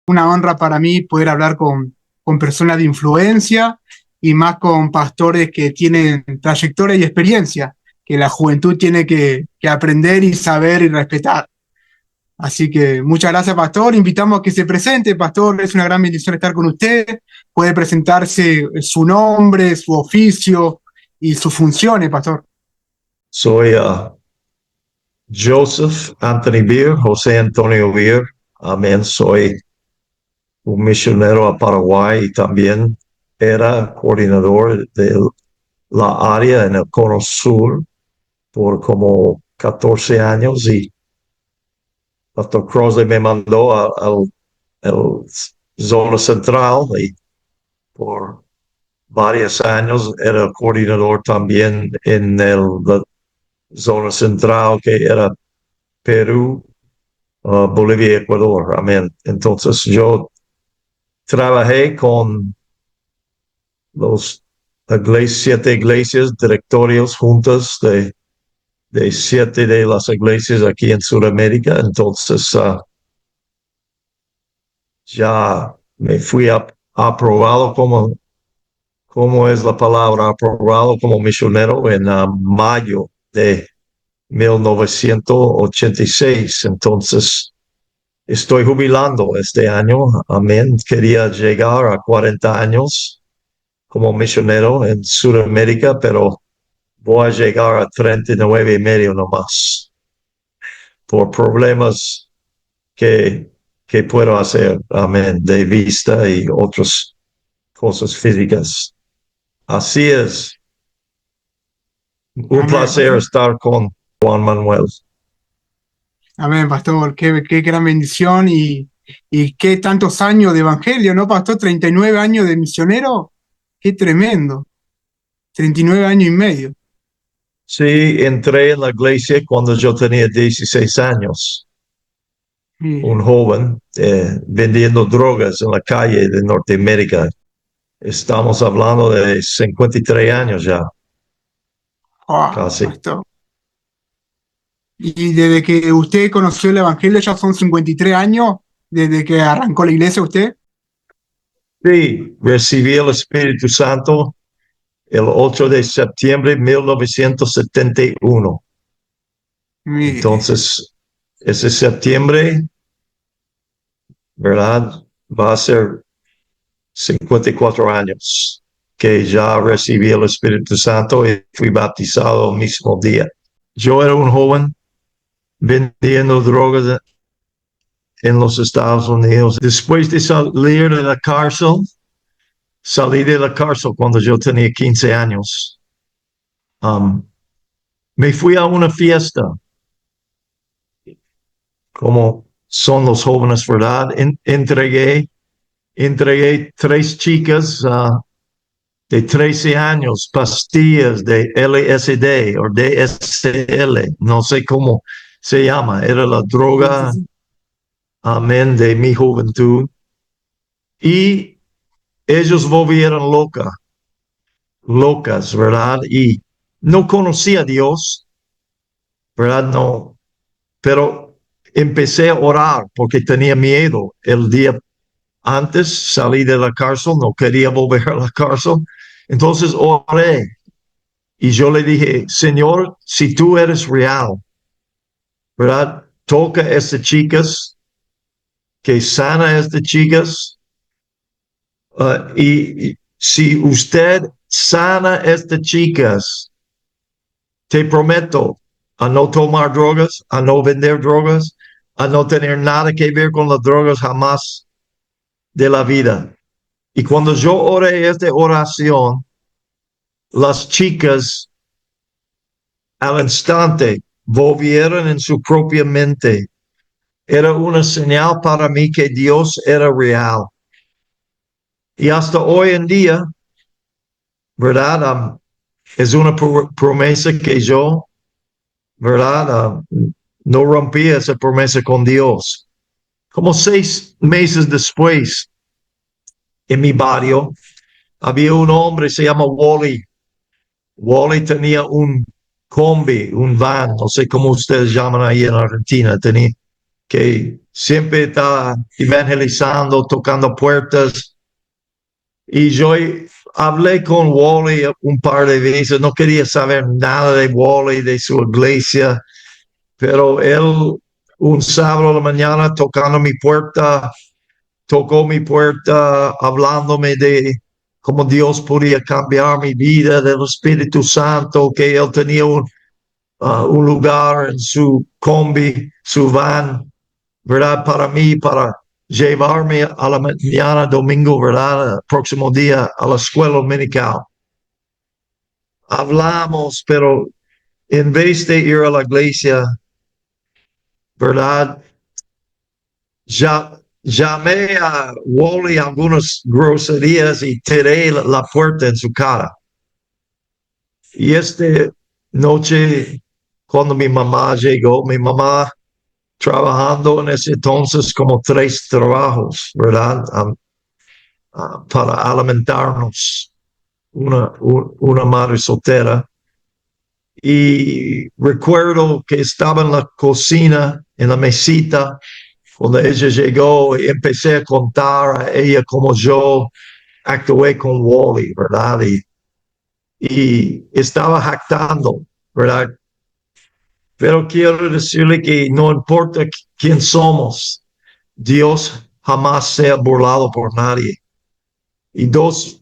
una honra para mí poder hablar con personas de influencia y más con pastores que tienen trayectoria y experiencia, que la juventud tiene que aprender y saber y respetar. Así que muchas gracias, pastor. Invitamos a que se presente, pastor. Es una gran bendición estar con usted. Puede presentarse su nombre, su oficio y sus funciones, pastor. Soy Joseph Anthony Beer, José Antonio Beer. Amén. Soy un misionero a Paraguay y también era coordinador de la área en el Cono Sur por como 14 años y Pastor Crossley me mandó al zona central y por varios años era coordinador también en la zona central que era Perú, Bolivia y Ecuador. Amén. Entonces yo trabajé con los 7 iglesias, directorios juntas de 7 de las iglesias aquí en Sudamérica. Entonces ya me fui aprobado como es la palabra, aprobado como misionero en mayo de 1986. Entonces, estoy jubilando este año. Amén. Quería llegar a 40 años como misionero en Sudamérica, pero voy a llegar a 39 y medio nomás por problemas que, que puedo hacer. Amén. De vista y otras cosas físicas. Así es. Un Amén, placer pastor. estar con Juan Manuel. Amén, pastor. Qué gran bendición y qué tantos años de evangelio, ¿no, pastor? 39 años de misionero. Qué tremendo. 39 años y medio. Sí, entré en la iglesia cuando yo tenía 16 años, un Mire. joven vendiendo drogas en la calle de Norteamérica. Estamos hablando de 53 años ya, Wow, casi. pastor. Y desde que usted conoció el evangelio ya son 53 años, desde que arrancó la iglesia usted. Sí, recibí el Espíritu Santo el 8 de septiembre de 1971. Mire. Entonces, ese septiembre, ¿verdad? Va a ser 54 años que ya recibí el Espíritu Santo y fui bautizado el mismo día. Yo era un joven vendiendo drogas en los Estados Unidos. Después de salir de la cárcel, salí de la cárcel cuando yo tenía 15 años. Um, Me fui a una fiesta, como son los jóvenes, ¿verdad? Entregué 3 chicas de 13 años, pastillas de LSD o DSL, no sé cómo se llama, era la Sí, sí, droga, sí. amén, de mi juventud. Y ellos volvieron locas, ¿verdad? Y no conocía a Dios, ¿verdad? No, pero empecé a orar porque tenía miedo. El día antes salí de la cárcel, no quería volver a la cárcel. Entonces oré y yo le dije, Señor, si tú eres real, ¿verdad? Toca a estas chicas, que sana a estas chicas. Y si usted sana a estas chicas, te prometo a no tomar drogas, a no vender drogas, a no tener nada que ver con las drogas jamás de la vida. Y cuando yo oré esta oración, las chicas al instante volvieron en su propia mente. Era una señal para mí que Dios era real. Y hasta hoy en día, ¿verdad? Es una promesa que yo, ¿verdad? No rompí esa promesa con Dios. Como 6 meses después, en mi barrio, había un hombre, se llama Wally. Wally tenía un combi, un van, no sé cómo ustedes llaman ahí en Argentina. que siempre está evangelizando, tocando puertas. Y yo hablé con Wally un par de veces, no quería saber nada de Wally, de su iglesia, pero él un sábado a la mañana tocando mi puerta, tocó mi puerta hablándome de cómo Dios podía cambiar mi vida, del Espíritu Santo, que él tenía un lugar en su combi, su van, ¿verdad? Para mí, para llevarme a la mañana, domingo, ¿verdad? El próximo día a la escuela dominical. Hablamos, pero en vez de ir a la iglesia, ¿verdad? Ya llamé a Wally algunas groserías y tiré la puerta en su cara. Y esta noche, cuando mi mamá llegó, mi mamá trabajando en ese entonces como 3 trabajos, ¿verdad? Para alimentarnos, una madre soltera. Y recuerdo que estaba en la cocina, en la mesita, cuando ella llegó y empecé a contar a ella cómo yo actué con Wally, ¿verdad? Y estaba jactando, ¿verdad? Pero quiero decirle que no importa quién somos, Dios jamás se ha burlado por nadie. Y dos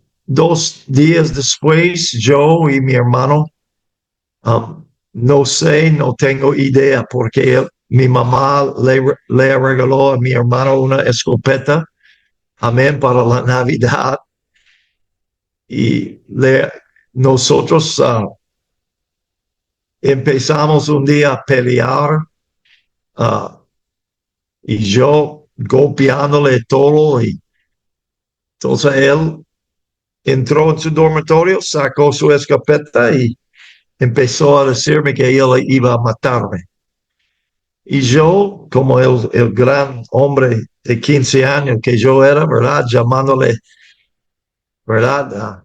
días después, yo y mi hermano, no sé, no tengo idea, porque mi mamá le regaló a mi hermano una escopeta, amén, para la Navidad. Y nosotros empezamos un día a pelear, uh, y yo golpeándole todo. Y entonces él entró en su dormitorio, sacó su escopeta y empezó a decirme que él iba a matarme. Y yo, como el gran hombre de 15 años que yo era, ¿verdad? Llamándole, ¿verdad?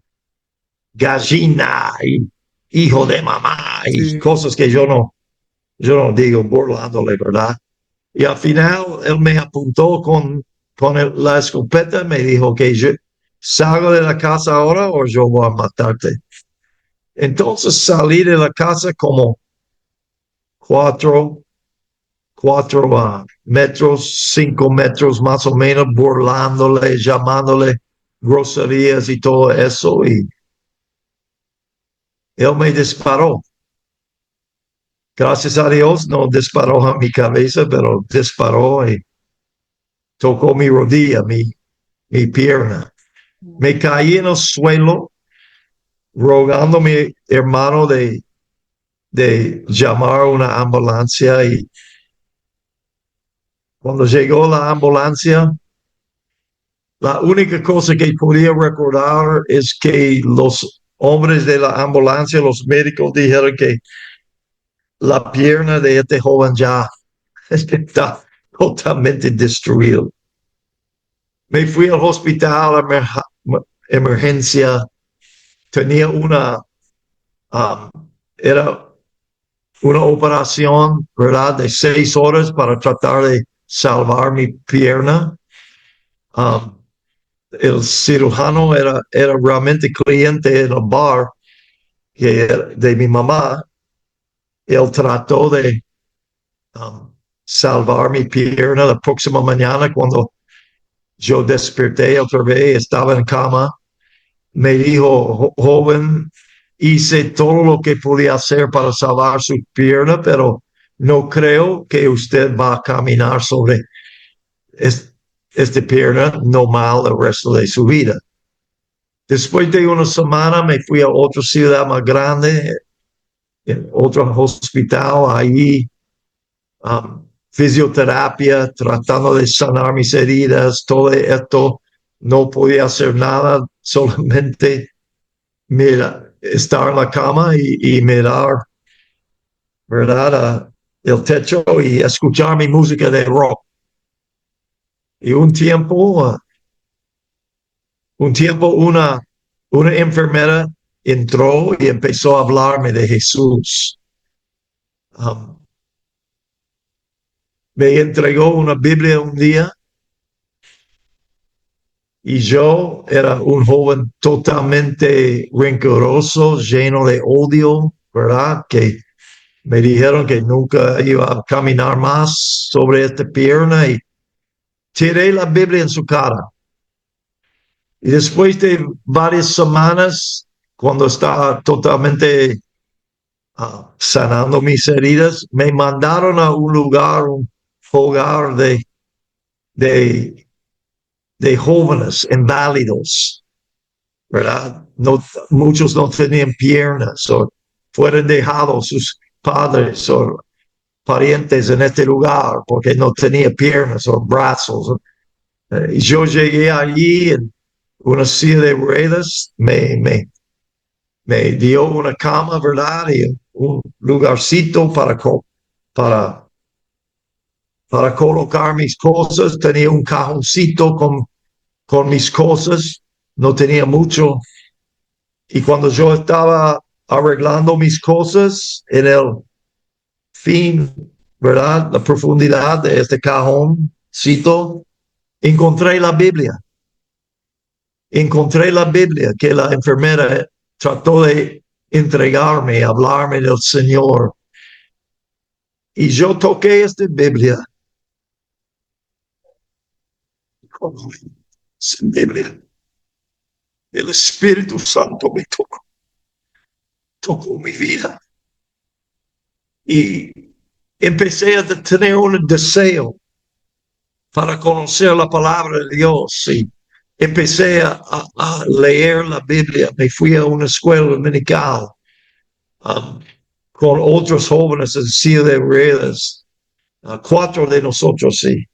Gallina y hijo de mamá y Sí. cosas que yo no digo burlándole, ¿verdad? Y al final él me apuntó con la escopeta y me dijo que yo salgo de la casa ahora o yo voy a matarte. Entonces salí de la casa como 4 metros, 5 metros más o menos, burlándole, llamándole groserías y todo eso. Y él me disparó. Gracias a Dios no disparó a mi cabeza, pero disparó y tocó mi rodilla, mi pierna. Me caí en el suelo rogando a mi hermano de llamar una ambulancia, y cuando llegó la ambulancia, la única cosa que podía recordar es que los hombres de la ambulancia, los médicos, dijeron que la pierna de este joven ya está totalmente destruido. Me fui al hospital, emergencia, tenía era una operación, ¿verdad? De 6 horas para tratar de salvar mi pierna. El cirujano era realmente cliente en el bar de mi mamá. Él trató de salvar mi pierna. La próxima mañana, cuando yo desperté otra vez, estaba en cama, me dijo, joven, hice todo lo que podía hacer para salvar su pierna, pero no creo que usted va a caminar sobre esta pierna normal el resto de su vida. Después de una semana me fui a otra ciudad más grande, en otro hospital, ahí fisioterapia, tratando de sanar mis heridas, todo esto. No podía hacer nada, solamente estar en la cama y mirar, ¿verdad? El techo y escuchar mi música de rock. Y un tiempo una enfermera entró y empezó a hablarme de Jesús. me entregó una Biblia un día y yo era un joven totalmente rencoroso, lleno de odio, ¿verdad? Que me dijeron que nunca iba a caminar más sobre esta pierna y tiré la Biblia en su cara. Y después de varias semanas, cuando estaba totalmente sanando mis heridas, me mandaron a un lugar, un hogar de, de jóvenes inválidos, ¿verdad? No, muchos no tenían piernas o fueron dejados sus padres o parientes en este lugar porque no tenía piernas o brazos. Yo llegué allí en una silla de ruedas, me dio una cama, ¿verdad? Y un lugarcito para, para colocar mis cosas. Tenía un cajoncito con mis cosas, no tenía mucho. Y cuando yo estaba arreglando mis cosas en el fin, ¿verdad? La profundidad de este cajoncito, encontré la Biblia. Encontré la Biblia que la enfermera trató de entregarme, hablarme del Señor. Y yo toqué esta Biblia. Oh, Biblia. El Espíritu Santo me tocó mi vida. Y empecé a tener un deseo para conocer la palabra de Dios. Y empecé a leer la Biblia. Me fui a una escuela dominical con otros jóvenes en silla de ruedas. 4 de nosotros, sí.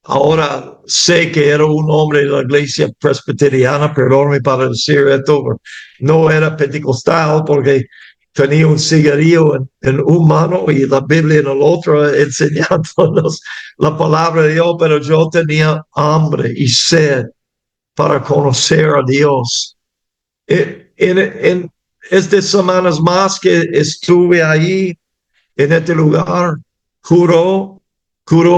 Ahora sé que era un hombre de la iglesia presbiteriana, perdóname para decir esto, no era pentecostal porque tenía un cigarrillo en un mano y la Biblia en el otro, enseñándonos la palabra de Dios, pero yo tenía hambre y sed para conocer a Dios. En estas semanas más que estuve ahí, en este lugar, curó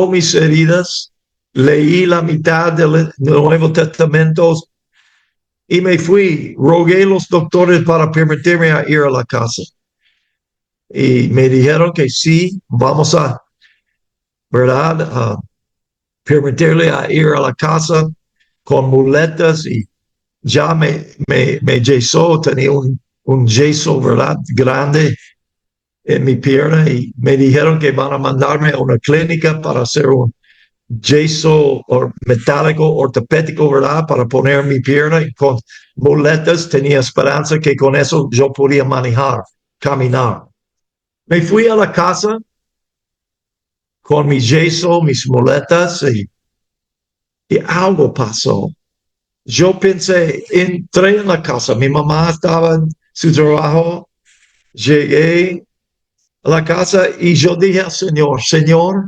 mis heridas, leí la mitad del Nuevo Testamento y me fui. Rogué a los doctores para permitirme ir a la casa. Y me dijeron que sí, vamos a, ¿verdad? Permitirle ir a la casa con muletas y ya me yesó, tenía un yeso, ¿verdad? Grande en mi pierna y me dijeron que van a mandarme a una clínica para hacer un yeso metálico ortopédico, ¿verdad? Para poner mi pierna y con muletas tenía esperanza que con eso yo podía manejar, caminar. Me fui a la casa con mi yeso, mis muletas y algo pasó. Yo pensé, entré en la casa, mi mamá estaba en su trabajo, llegué a la casa y yo dije al Señor, Señor,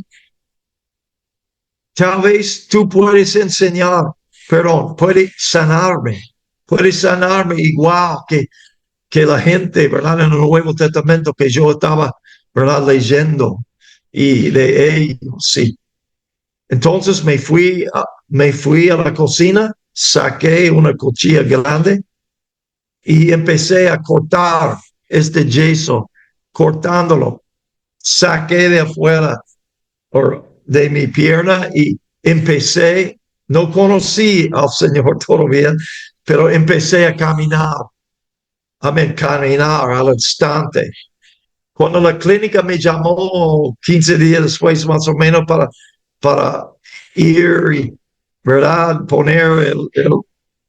tal vez tú puedes enseñar, perdón, puedes sanarme igual que la gente, ¿verdad? En el Nuevo Testamento que yo estaba, ¿verdad? Leyendo y de ellos, sí. Entonces me fui a la cocina, saqué una cuchilla grande y empecé a cortar este yeso, cortándolo. Saqué de afuera de mi pierna y empecé, no conocí al Señor todavía, pero empecé a caminar al instante. Cuando la clínica me llamó 15 días después, más o menos, para ir y, ¿verdad? Poner el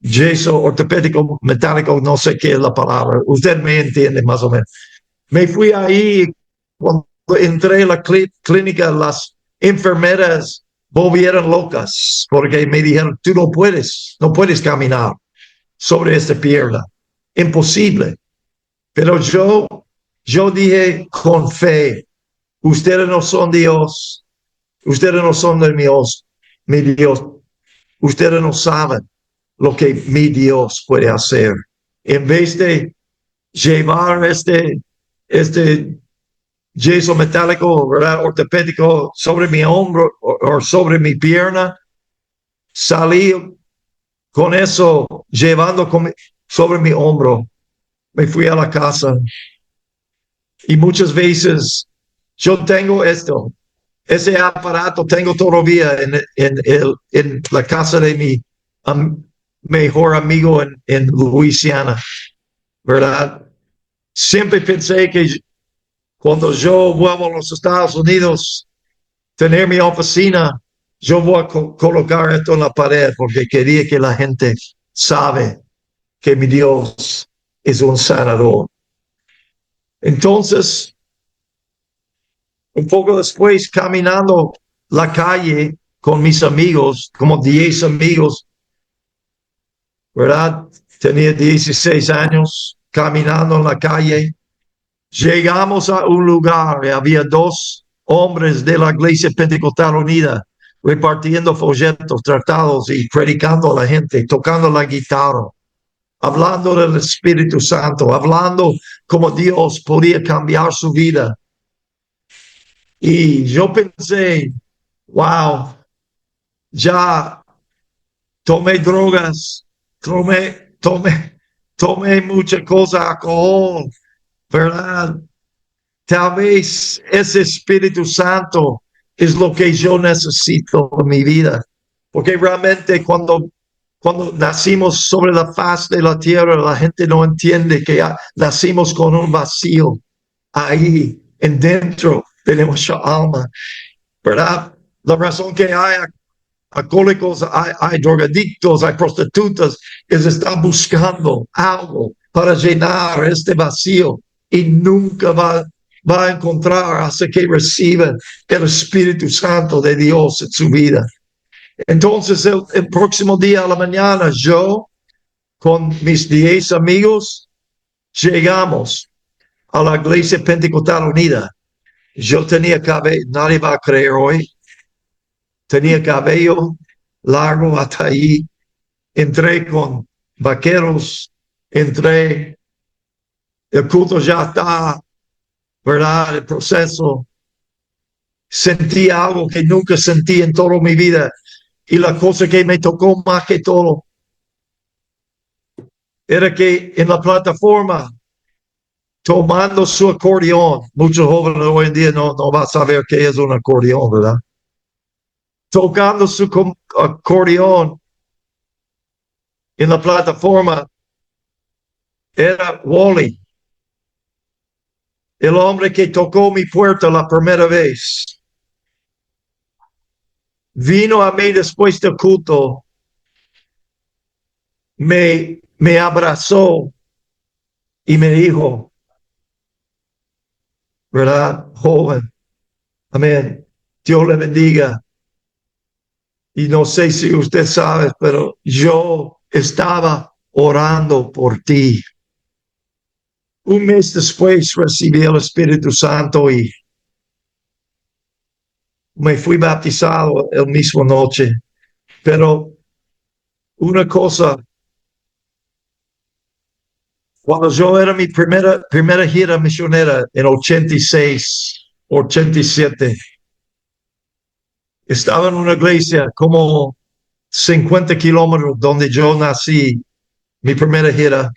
yeso ortopédico metálico, no sé qué es la palabra. Usted me entiende más o menos. Me fui ahí, cuando entré en la clínica, las enfermeras volvieron locas porque me dijeron, tú no puedes caminar sobre esta pierna. Imposible. Pero yo dije con fe, ustedes no son Dios, ustedes no son de mi Dios, ustedes no saben lo que mi Dios puede hacer. En vez de llevar este yeso metálico, ¿verdad? Ortopédico sobre mi hombro o sobre mi pierna. Salí con eso llevando sobre mi hombro. Me fui a la casa y muchas veces yo tengo esto. Ese aparato tengo todavía en la casa de mi mejor amigo en Luisiana, ¿verdad? Siempre pensé que cuando yo vuelvo a los Estados Unidos, tener mi oficina, yo voy a colocar esto en la pared porque quería que la gente sabe que mi Dios es un sanador. Entonces, un poco después, caminando la calle con mis amigos, como 10 amigos, ¿verdad? Tenía 16 años, caminando en la calle. Llegamos a un lugar y había 2 hombres de la Iglesia Pentecostal Unida repartiendo folletos, tratados y predicando a la gente, tocando la guitarra, hablando del Espíritu Santo, hablando cómo Dios podía cambiar su vida. Y yo pensé, wow, ya tomé drogas, tomé muchas cosas, alcohol, ¿verdad? Tal vez ese Espíritu Santo es lo que yo necesito en mi vida. Porque realmente cuando nacimos sobre la faz de la tierra, la gente no entiende que nacimos con un vacío ahí en dentro de nuestra alma, ¿verdad? La razón que hay alcohólicos, hay drogadictos, hay prostitutas, es están buscando algo para llenar este vacío y nunca va a encontrar hasta que reciban el Espíritu Santo de Dios en su vida. Entonces, el próximo día a la mañana, yo con mis 10 amigos llegamos a la Iglesia Pentecostal Unida. Yo tenía cabello, nadie va a creer hoy, tenía cabello largo hasta ahí. Entré con vaqueros, el culto ya está, ¿verdad? El proceso. Sentí algo que nunca sentí en toda mi vida. Y la cosa que me tocó más que todo era que en la plataforma, tomando su acordeón, muchos jóvenes hoy en día no van a saber qué es un acordeón, ¿verdad? Tocando su acordeón en la plataforma era Wally, el hombre que tocó mi puerta la primera vez. Vino a mí después del culto, me abrazó y me dijo, ¿verdad, joven? Amén. Dios le bendiga. Y no sé si usted sabe, pero yo estaba orando por ti. Un mes después recibí el Espíritu Santo y me fui bautizado el mismo noche. Pero una cosa, cuando yo era mi primera gira misionera en 86, 87, estaba en una iglesia como 50 kilómetros donde yo nací, mi primera gira.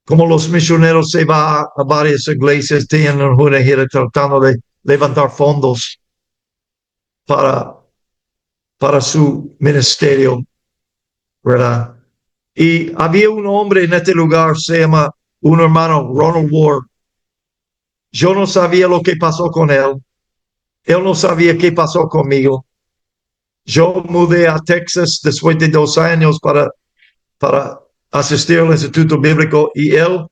Como los misioneros se van a varias iglesias, tienen una gira tratando de levantar fondos para su ministerio, ¿verdad? Y había un hombre en este lugar, se llama un hermano Ronald Ward. Yo no sabía lo que pasó con él. Él no sabía qué pasó conmigo. Yo mudé a Texas después de 2 años para asistir al Instituto Bíblico y él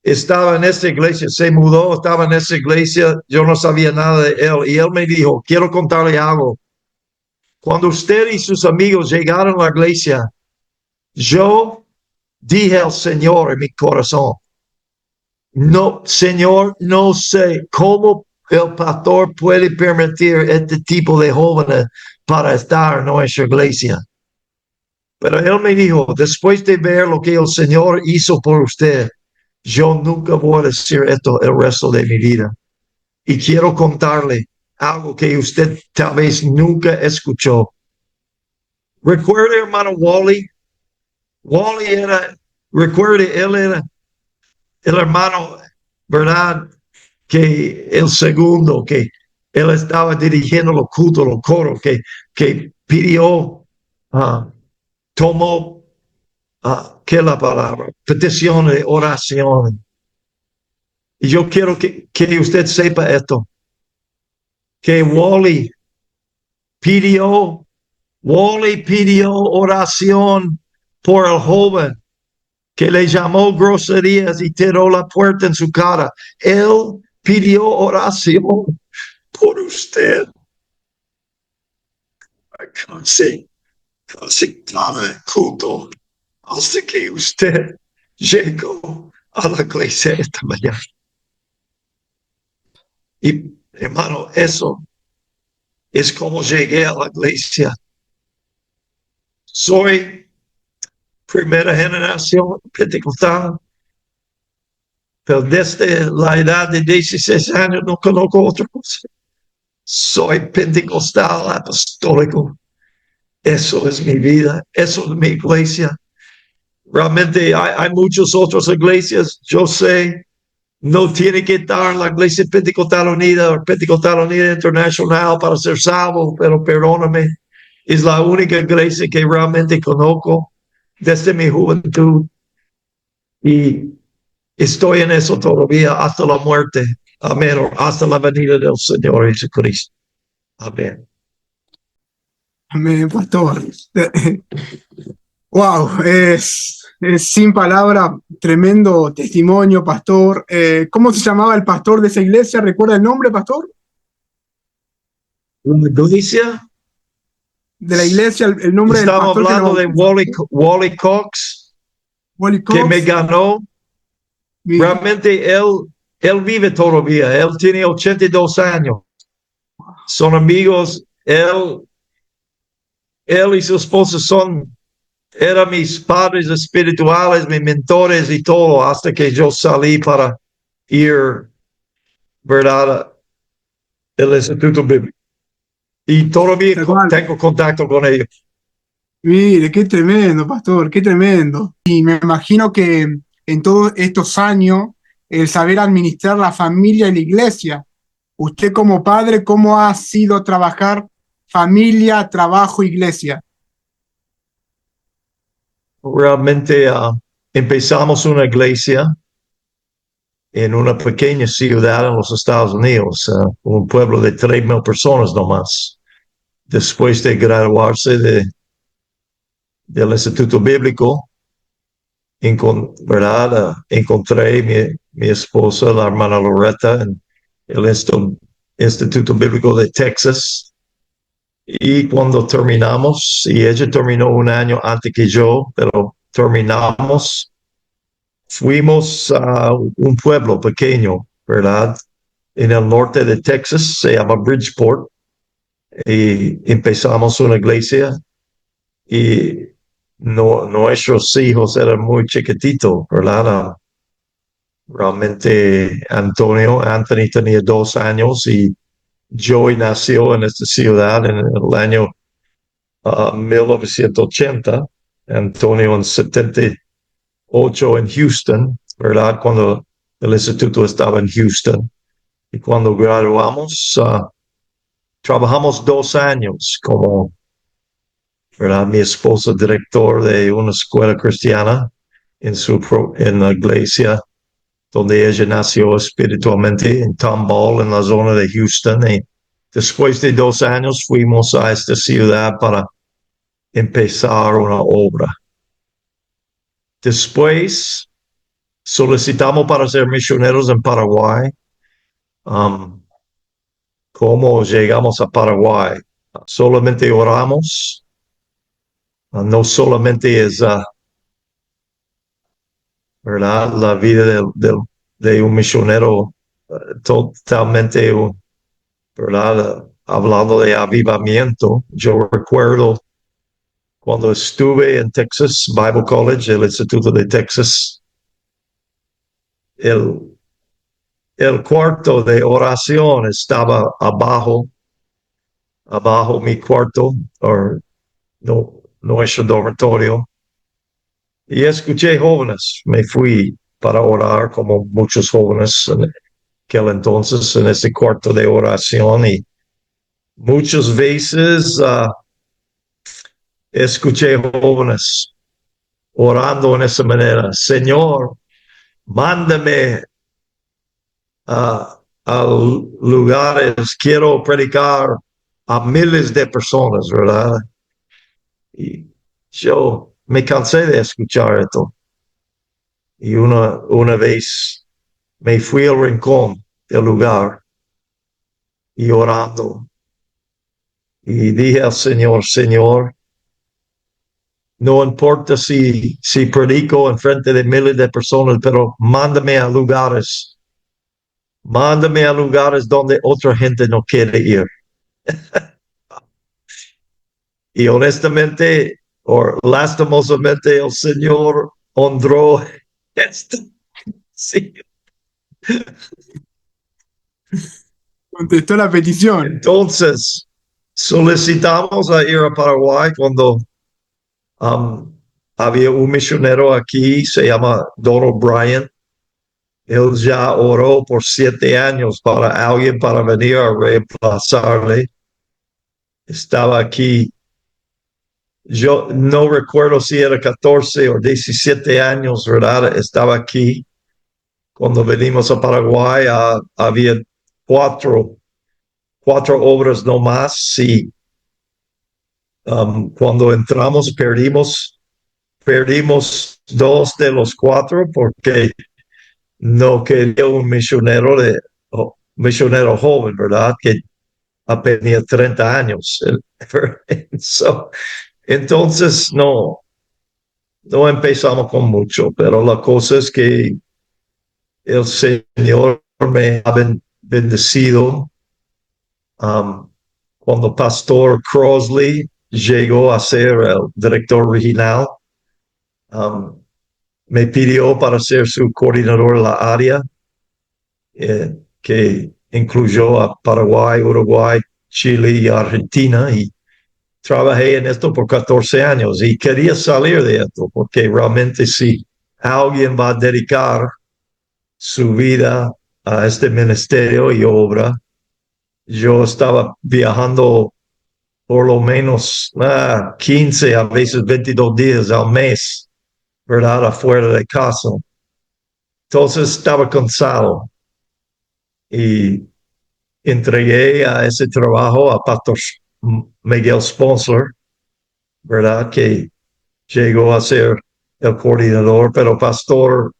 estaba en esta iglesia, se mudó, estaba en esa iglesia, yo no sabía nada de él y él me dijo, quiero contarle algo. Cuando usted y sus amigos llegaron a la iglesia, yo dije al Señor en mi corazón, no, Señor, no sé cómo el pastor puede permitir este tipo de jóvenes para estar en nuestra iglesia. Pero él me dijo, después de ver lo que el Señor hizo por usted, yo nunca voy a decir esto el resto de mi vida. y quiero contarle algo que usted tal vez nunca escuchó. ¿Recuerda, hermano Wally? Wally era, recuerde, él era el hermano, ¿verdad? Que el segundo, que él estaba dirigiendo los cultos, los coros, que pidió, tomó, ¿qué es la palabra? Petición de oración. Y yo quiero que usted sepa esto, que Wally pidió oración por el joven que le llamó groserías y tiró la puerta en su cara. Él pidió oración por usted. Casi cada culto hasta que usted llegó a la iglesia esta mañana. Y hermano, eso es como llegué a la iglesia. Soy primera generación pentecostal, pero desde la edad de 16 años no conozco otra cosa. Soy pentecostal apostólico. Eso es mi vida, eso es mi iglesia. Realmente hay muchas otras iglesias, yo sé, no tiene que estar la iglesia Pentecostal Unida o Pentecostal Unida Internacional para ser salvo, pero perdóname, es la única iglesia que realmente conozco desde mi juventud y estoy en eso todavía hasta la muerte. Amén. O hasta la venida del Señor Jesucristo. Amén. Amén, pastor. Wow, es sin palabra, tremendo testimonio, pastor. ¿Cómo se llamaba el pastor de esa iglesia? ¿Recuerda el nombre, pastor? La iglesia. De la iglesia, el nombre del Estamos pastor. hablando de Wally Cox, Wally Cox, que me ganó. Realmente él vive todavía. Él tiene 82 años. Son amigos. Él y su esposa eran mis padres espirituales, mis mentores y todo, hasta que yo salí para ir, ¿verdad?, al Instituto Bíblico. Y todavía tengo contacto con ellos. Mire, qué tremendo, pastor, qué tremendo. Y me imagino que en todos estos años, el saber administrar la familia y la iglesia, usted como padre, ¿cómo ha sido trabajar familia, trabajo, iglesia? Realmente empezamos una iglesia en una pequeña ciudad en los Estados Unidos, un pueblo de 3,000 personas nomás. Después de graduarse del Instituto Bíblico, ¿verdad? Encontré mi esposa, la hermana Loretta, en el Instituto Bíblico de Texas. Y cuando terminamos, y ella terminó un año antes que yo, pero terminamos, fuimos a un pueblo pequeño, ¿verdad? En el norte de Texas, se llama Bridgeport, y empezamos una iglesia y nuestros hijos eran muy chiquititos, ¿verdad? Realmente Anthony tenía 2 años y Joey nació en esta ciudad en el año 1980, Antonio en 78 en Houston, ¿verdad? Cuando el instituto estaba en Houston. Y cuando graduamos, trabajamos 2 años como, ¿verdad?, mi esposo director de una escuela cristiana en la iglesia donde ella nació espiritualmente, en Tomball, en la zona de Houston. Y después de 2 años fuimos a esta ciudad para empezar una obra. Después solicitamos para ser misioneros en Paraguay. ¿Cómo llegamos a Paraguay? Solamente oramos. No solamente es, ¿verdad?, la vida de un misionero totalmente, ¿verdad?, hablando de avivamiento. Yo recuerdo cuando estuve en Texas Bible College, el Instituto de Texas, el cuarto de oración estaba abajo mi cuarto, o no, nuestro dormitorio. Y escuché jóvenes, me fui para orar como muchos jóvenes en aquel entonces en ese cuarto de oración y muchas veces escuché jóvenes orando en esa manera, Señor, mándame a lugares, quiero predicar a miles de personas, ¿verdad? Y yo me cansé de escuchar esto. Y una vez me fui al rincón del lugar y orando. Y dije al Señor, Señor, no importa si predico en frente de miles de personas, pero mándame a lugares donde otra gente no quiere ir. Y honestamente, o lastimosamente, el Señor honró esto. Sí. Contestó la petición. Entonces, solicitamos a ir a Paraguay cuando um, había un misionero aquí, se llama Don O'Brien. Él ya oró por 7 años para alguien para venir a reemplazarle. Estaba aquí. Yo no recuerdo si era 14 o 17 años, ¿verdad? Estaba aquí. Cuando venimos a Paraguay, había cuatro, cuatro obras no más. Y cuando entramos, perdimos dos de los cuatro porque no quería un misionero joven, ¿verdad? Que apenas tenía 30 años. So, entonces, no empezamos con mucho, pero la cosa es que el Señor me ha bendecido. Um, Cuando Pastor Crosley llegó a ser el director regional, um, me pidió para ser su coordinador de la área, que incluyó a Paraguay, Uruguay, Chile y Argentina. Y trabajé en esto por 14 años y quería salir de esto porque realmente si alguien va a dedicar su vida a este ministerio y obra, yo estaba viajando por lo menos 15, a veces 22 días al mes, ¿verdad? Afuera de casa. Entonces estaba cansado y entregué a ese trabajo a Pastor Miguel Sponsor, ¿verdad? Que llegó a ser el coordinador, pero Pastor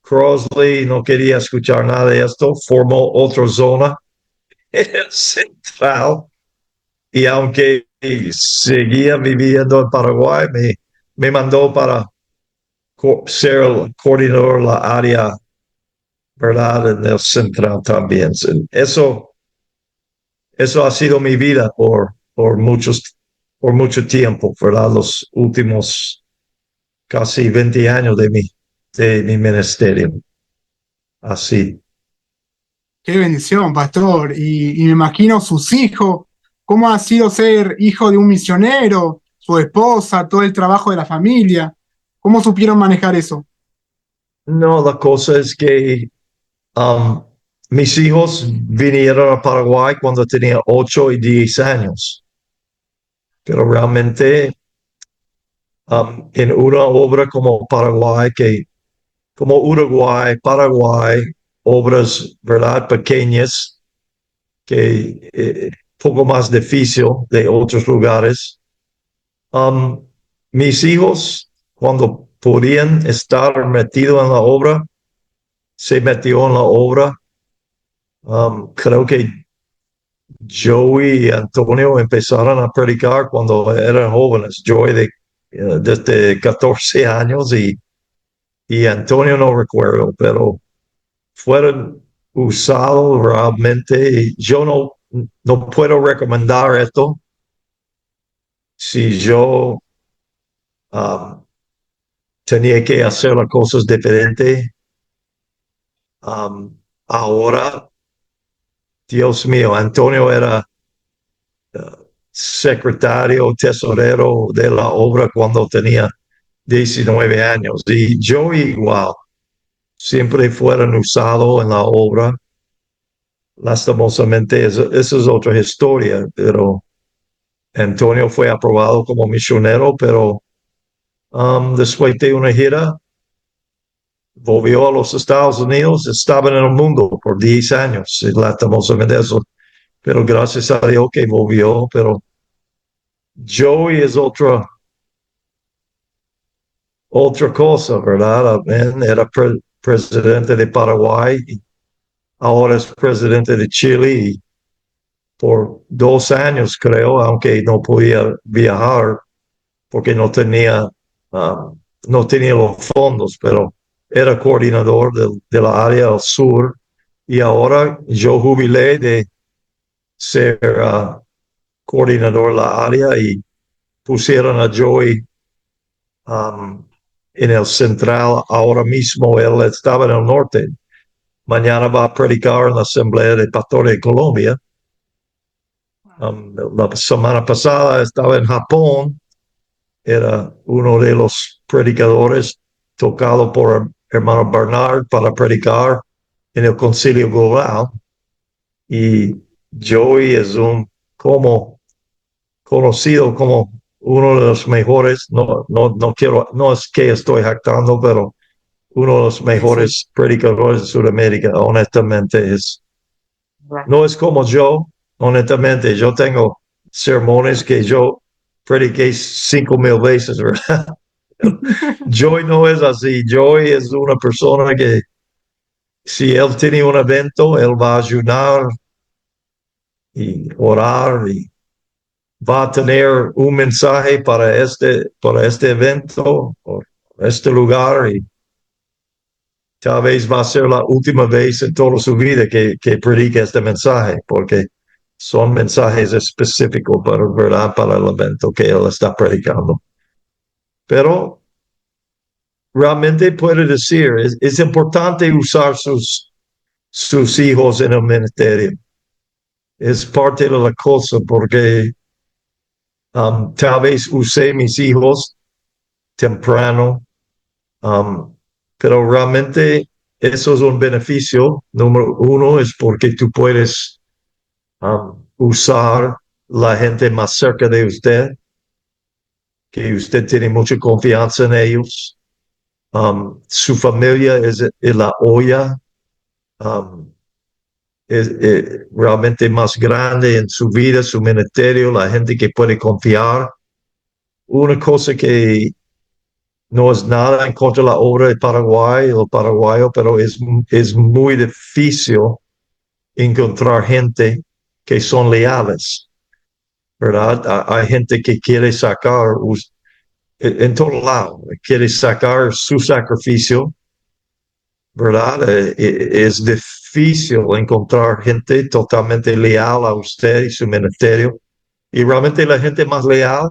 Crosley no quería escuchar nada de esto, formó otra zona central y aunque seguía viviendo en Paraguay, me mandó para ser el coordinador de la área, ¿verdad? En el central también. Eso ha sido mi vida por mucho tiempo, ¿verdad? Los últimos casi 20 años de mi ministerio. Así. Qué bendición, pastor. Y me imagino sus hijos, cómo ha sido ser hijo de un misionero, su esposa, todo el trabajo de la familia. ¿Cómo supieron manejar eso? No, la cosa es que um, mis hijos vinieron a Paraguay cuando tenía 8 y 10 años, pero realmente en una obra como Paraguay, como Uruguay, Paraguay, obras, ¿verdad? Pequeñas, que poco más difícil de otros lugares. Um, Mis hijos, cuando podían estar metidos en la obra, se metió en la obra. Creo que Joey y Antonio empezaron a predicar cuando eran jóvenes. Joey desde 14 años y Antonio no recuerdo, pero fueron usados realmente. Yo no puedo recomendar esto si yo um, tenía que hacer las cosas diferentes. Um, ahora, Dios mío, Antonio era secretario, tesorero de la obra cuando tenía 19 años. Y yo igual, siempre fueron usados en la obra. Lastimosamente, esa es otra historia, pero Antonio fue aprobado como misionero, pero después de una gira, volvió a los Estados Unidos, estaba en el mundo por 10 años, y lastimosamente eso, pero gracias a Dios que volvió, pero Joey es otra cosa, ¿verdad? Era presidente de Paraguay, y ahora es presidente de Chile, y por 2 años creo, aunque no podía viajar porque no tenía los fondos, pero era coordinador de la área del sur, y ahora yo jubilé de ser coordinador de la área y pusieron a Joey en el central. Ahora mismo él estaba en el norte. Mañana va a predicar en la Asamblea de Pastores de Colombia. La semana pasada estaba en Japón. Era uno de los predicadores tocado por el hermano Bernard para predicar en el Concilio Global. Y Joey es como conocido como uno de los mejores, no es que estoy jactando, pero uno de los mejores predicadores de Sudamérica. Honestamente, no es como yo. Honestamente, yo tengo sermones que yo prediqué 5,000 veces, ¿verdad? Joey no es así. Joey es una persona que si él tiene un evento, él va a ayunar y orar, y va a tener un mensaje para este evento o este lugar, y tal vez va a ser la última vez en toda su vida que predique este mensaje, porque son mensajes específicos para el evento que él está predicando. Pero realmente puede decir, es importante usar sus hijos en el ministerio. Es parte de la cosa, porque tal vez usé mis hijos temprano, pero realmente eso es un beneficio. Número uno es porque tú puedes usar la gente más cerca de usted, que usted tiene mucha confianza en ellos. Su familia es la olla realmente más grande en su vida, su ministerio, la gente que puede confiar. Una cosa que no es nada en contra de la obra de Paraguay o paraguayo, pero es muy difícil encontrar gente que son leales, ¿verdad? Hay gente que quiere sacar, en todo lado, quiere sacar su sacrificio, ¿verdad? Es difícil encontrar gente totalmente leal a usted y su ministerio. Y realmente la gente más leal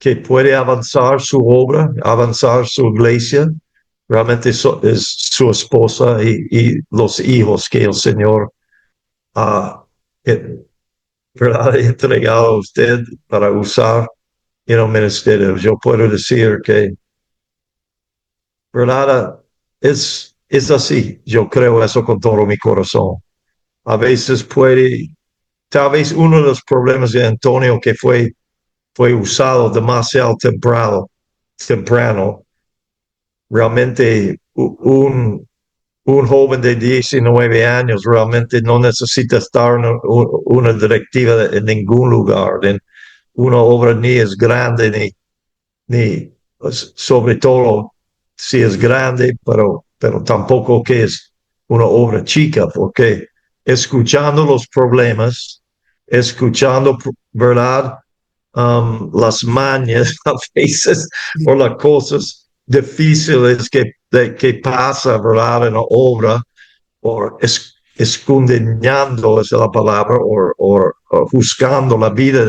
que puede avanzar su obra, avanzar su iglesia, realmente es su esposa y los hijos que el Señor ha entregado a usted para usar en el ministerio. Yo puedo decir que, ¿verdad? Es así. Yo creo eso con todo mi corazón. A veces tal vez uno de los problemas de Antonio que fue usado demasiado temprano. Realmente un joven de 19 años realmente no necesita estar en una directiva en ningún lugar, en una obra ni es grande, ni sobre todo si es grande, pero tampoco que es una obra chica, porque escuchando los problemas, escuchando, ¿verdad? Las mañas a veces, o las cosas difíciles que pasa, ¿verdad? En la obra, o escudriñando, esa es la palabra, o juzgando la vida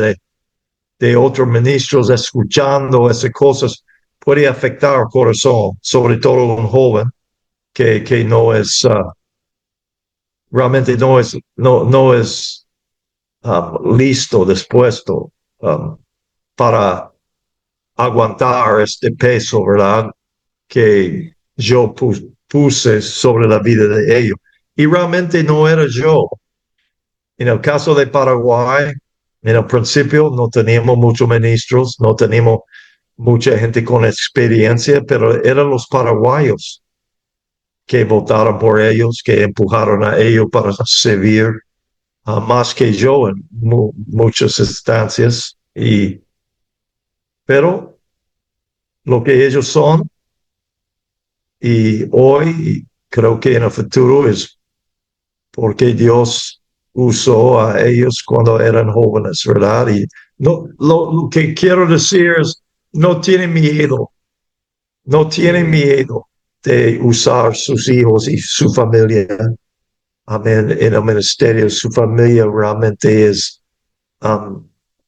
de otros ministros, escuchando esas cosas, puede afectar el corazón, sobre todo un joven que no es realmente no es listo, dispuesto para aguantar este peso, ¿verdad? Que yo puse sobre la vida de ellos. Y realmente no era yo. En el caso de Paraguay, en el principio no teníamos muchos ministros, no teníamos mucha gente con experiencia, pero eran los paraguayos que votaron por ellos, que empujaron a ellos para servir más que yo en muchas instancias. Pero lo que ellos son y hoy, creo que en el futuro es porque Dios usó a ellos cuando eran jóvenes, ¿verdad? Y no, lo que quiero decir es, no tienen miedo, no tienen miedo de usar sus hijos y su familia. Amén. En el ministerio, su familia realmente es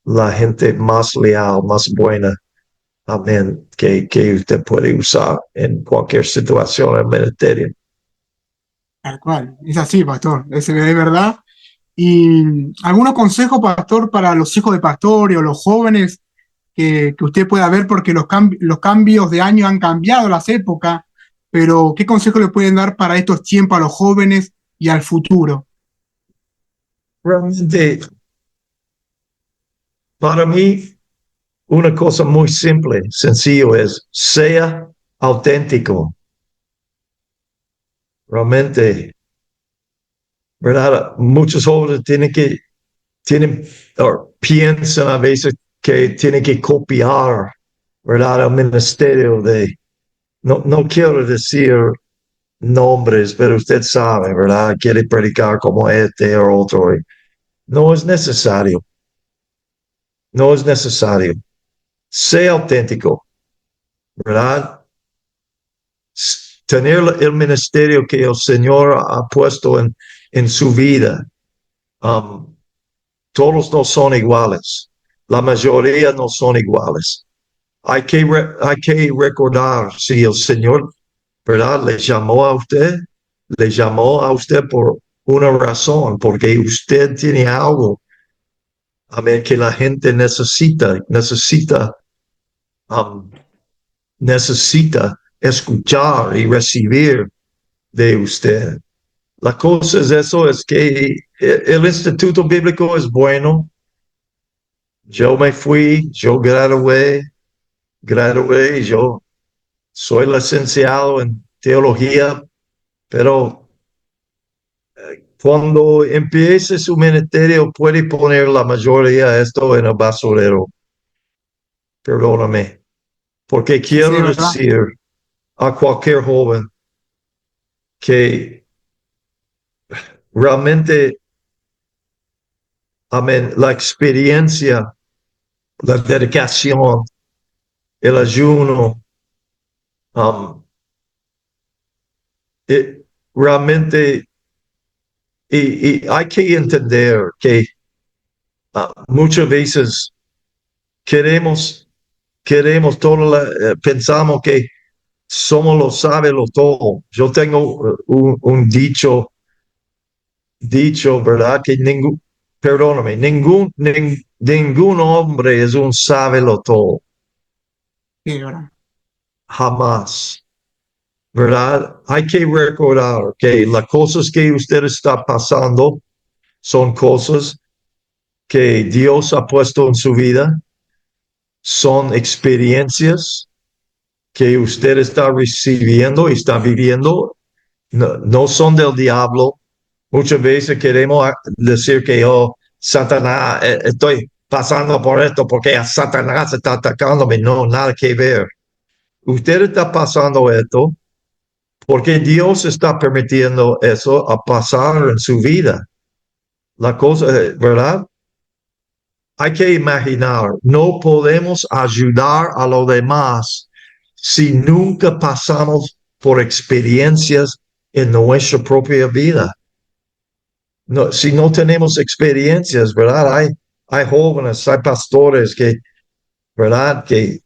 la gente más leal, más buena. Amén. Que usted puede usar en cualquier situación en el ministerio. Tal cual, es así, pastor, es de verdad. ¿Y algunos consejos, pastor, para los hijos de pastores o los jóvenes que usted pueda ver? Porque los cambios de año han cambiado las épocas, pero ¿qué consejo le pueden dar para estos tiempos a los jóvenes y al futuro? Realmente, para mí, una cosa muy simple, sencillo es, sea auténtico. Realmente, ¿verdad? Muchos jóvenes piensan a veces que tienen que copiar, ¿verdad? El ministerio no quiero decir nombres, pero usted sabe, ¿verdad? Quiere predicar como este o otro. No es necesario, no es necesario. Sea auténtico, ¿verdad? Tener el ministerio que el Señor ha puesto en su vida. Todos no son iguales. La mayoría no son iguales. Hay que recordar si el Señor, ¿verdad? Le llamó a usted por una razón, porque usted tiene algo, a ver, que la gente um, necesita escuchar y recibir de usted. La cosa es eso, es que el Instituto Bíblico es bueno. Yo me fui, yo gradué, yo soy licenciado en teología, pero cuando empiece su ministerio puede poner la mayoría de esto en el basurero. Perdóname, porque Sí, sí, quiero de verdad. decir a cualquier joven que realmente, amén, la experiencia, la dedicación, el ayuno, um, realmente, y hay que entender que muchas veces queremos, pensamos que somos los sabios todo. Yo tengo un dicho, ¿verdad? Que perdóname, ningún hombre es un sábelo todo, Sí, de verdad. jamás, ¿verdad? Hay que recordar que las cosas que usted está pasando son cosas que Dios ha puesto en su vida, son experiencias que usted está recibiendo y está viviendo, no son del diablo. Muchas veces queremos decir que Satanás, estoy pasando por esto porque a Satanás está atacándome. No, nada que ver. Usted está pasando esto porque Dios está permitiendo eso a pasar en su vida. La cosa, ¿verdad? Hay que imaginar, no podemos ayudar a los demás si nunca pasamos por experiencias en nuestra propia vida. No, si no tenemos experiencias, ¿verdad? Hay jóvenes, hay pastores ¿verdad? Que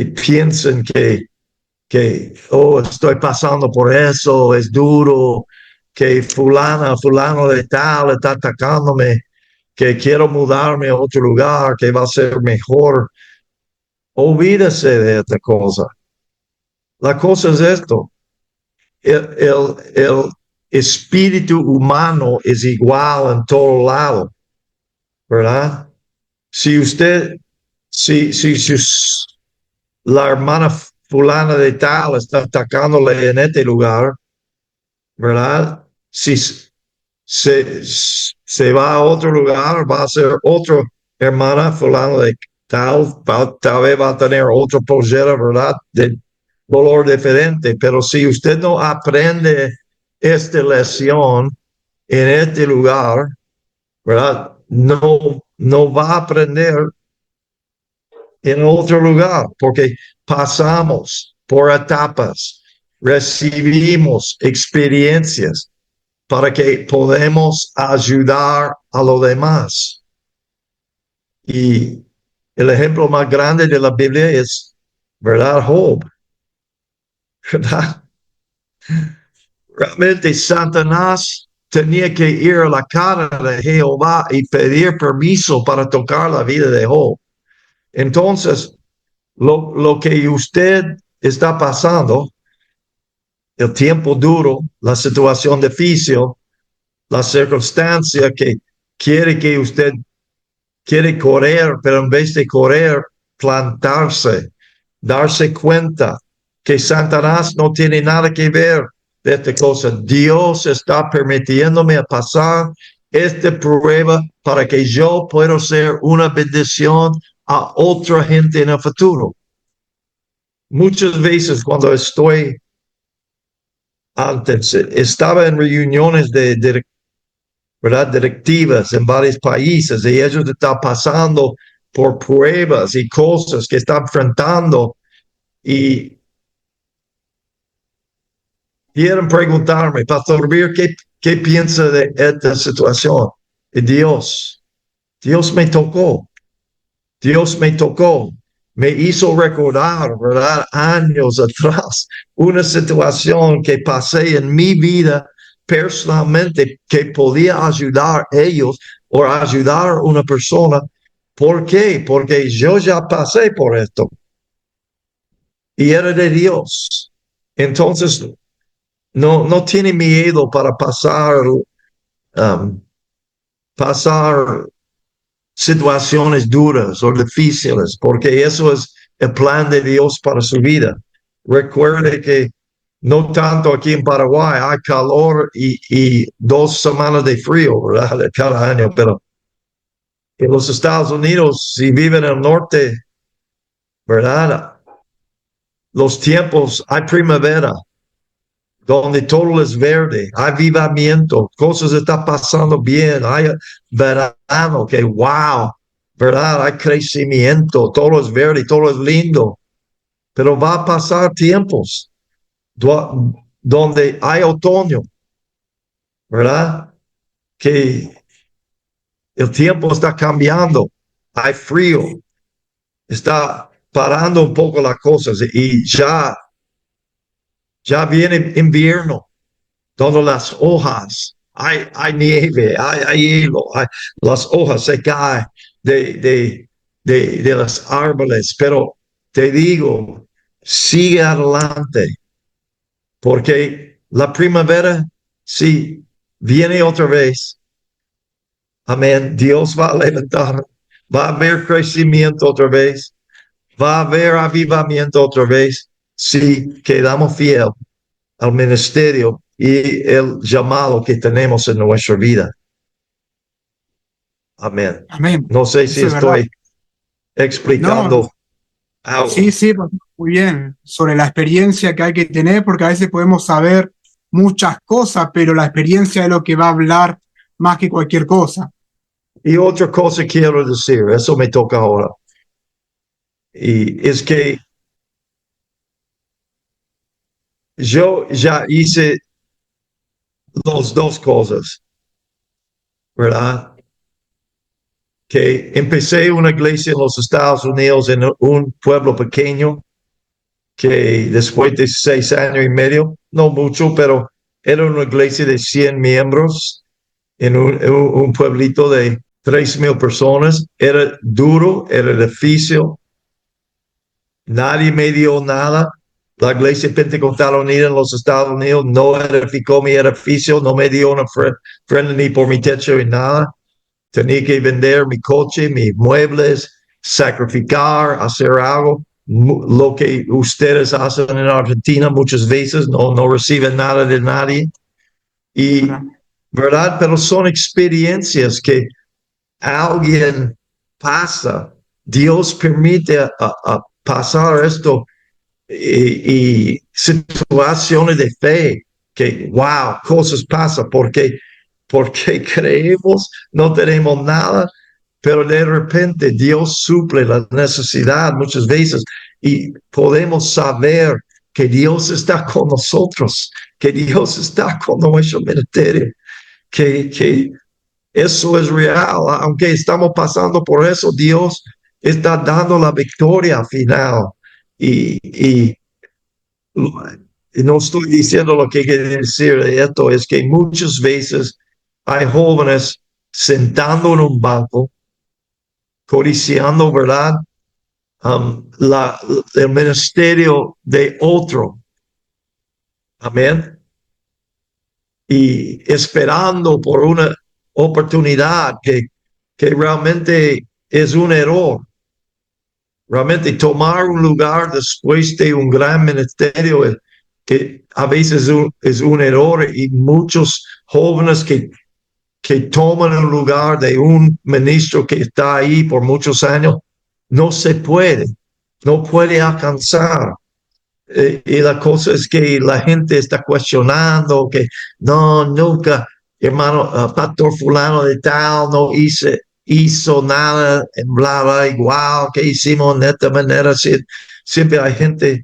piensan que, oh, estoy pasando por eso, es duro, que fulano de tal está atacándome, que quiero mudarme a otro lugar, que va a ser mejor. Olvídese de esta cosa. La cosa es esto. El espíritu humano es igual en todo lado, ¿verdad? Si usted, si la hermana fulana de tal está atacándole en este lugar, ¿verdad? Si se va a otro lugar, va a ser otro hermana fulano de tal vez va a tener otro pollera, ¿verdad? De color diferente, pero si usted no aprende esta lección en este lugar, ¿verdad? No va a aprender en otro lugar, porque pasamos por etapas, recibimos experiencias para que podamos ayudar a los demás. Y el ejemplo más grande de la Biblia es, ¿verdad? Job, ¿verdad? Realmente Satanás tenía que ir a la cara de Jehová y pedir permiso para tocar la vida de Job. Entonces, lo que usted está pasando, el tiempo duro, la situación difícil, la circunstancia que quiere que usted quiere correr, pero en vez de correr, plantarse, darse cuenta que Satanás no tiene nada que ver de esta cosa. Dios está permitiéndome pasar esta prueba para que yo pueda ser una bendición a otra gente en el futuro. Muchas veces cuando estaba en reuniones de ¿verdad? Directivas en varios países y ellos están pasando por pruebas y cosas que están enfrentando y quieren preguntarme, Pastor Bir, ¿qué piensa de esta situación? Y Dios me tocó, me hizo recordar, ¿verdad? Años atrás, una situación que pasé en mi vida personalmente que podía ayudar a ellos o ayudar a una persona. ¿Por qué? Porque yo ya pasé por esto y era de Dios. Entonces, no tiene miedo para pasar situaciones duras o difíciles, porque eso es el plan de Dios para su vida. Recuerde que no tanto aquí en Paraguay hay calor y 2 semanas de frío, ¿verdad? De cada año, pero en los Estados Unidos, si viven en el norte, ¿verdad? Los tiempos, hay primavera, donde todo es verde, hay avivamiento, cosas están pasando bien, hay verano, que wow, ¿verdad? Hay crecimiento, todo es verde, todo es lindo, pero va a pasar tiempos donde hay otoño, ¿verdad? Que el tiempo está cambiando, hay frío, está parando un poco las cosas y ya viene invierno, donde las hojas, hay nieve, hay hielo, las hojas se caen de los árboles, pero te digo, sigue adelante, porque la primavera, sí, viene otra vez. Amén. Dios va a levantar, va a haber crecimiento otra vez, va a haber avivamiento otra vez, si quedamos fieles al ministerio y el llamado que tenemos en nuestra vida. Amén. Amén. No sé si estoy explicando. No, sí, muy bien. Sobre la experiencia que hay que tener, porque a veces podemos saber muchas cosas, pero la experiencia es lo que va a hablar más que cualquier cosa. Y otra cosa quiero decir, eso me toca ahora. Y es que yo ya hice las 2 cosas, ¿verdad? Que empecé una iglesia en los Estados Unidos en un pueblo pequeño, que después de 6 años y medio, no mucho, pero Era una iglesia de 100 miembros en un pueblito de 3,000 personas. Era duro, era difícil. Nadie me dio nada. La iglesia pentecostal unida en los Estados Unidos no edificó mi edificio, no me dio una frente ni por mi techo ni nada. Tenía que vender mi coche, mis muebles, sacrificar, hacer algo. Lo que ustedes hacen en Argentina muchas veces, no reciben nada de nadie. Y, ¿verdad? Pero son experiencias que alguien pasa. Dios permite a pasar esto y situaciones de fe que, wow, cosas pasan porque creemos, no tenemos nada, pero de repente Dios suple la necesidad muchas veces y podemos saber que Dios está con nosotros, que Dios está con nuestro ministerio, que eso es real. Aunque estamos pasando por eso, Dios está dando la victoria final. Y no estoy diciendo lo que quiere decir de esto, es que muchas veces hay jóvenes sentando en un banco, codiciando, ¿verdad? El ministerio de otro. Amén. Y esperando por una oportunidad que realmente es un error. Realmente tomar un lugar después de un gran ministerio que a veces es un error y muchos jóvenes que toman el lugar de un ministro que está ahí por muchos años, no se puede, no puede alcanzar. Y la cosa es que la gente está cuestionando que no, nunca, hermano, pastor fulano de tal no hizo nada, en bla, bla, igual que hicimos de esta manera. Siempre hay gente.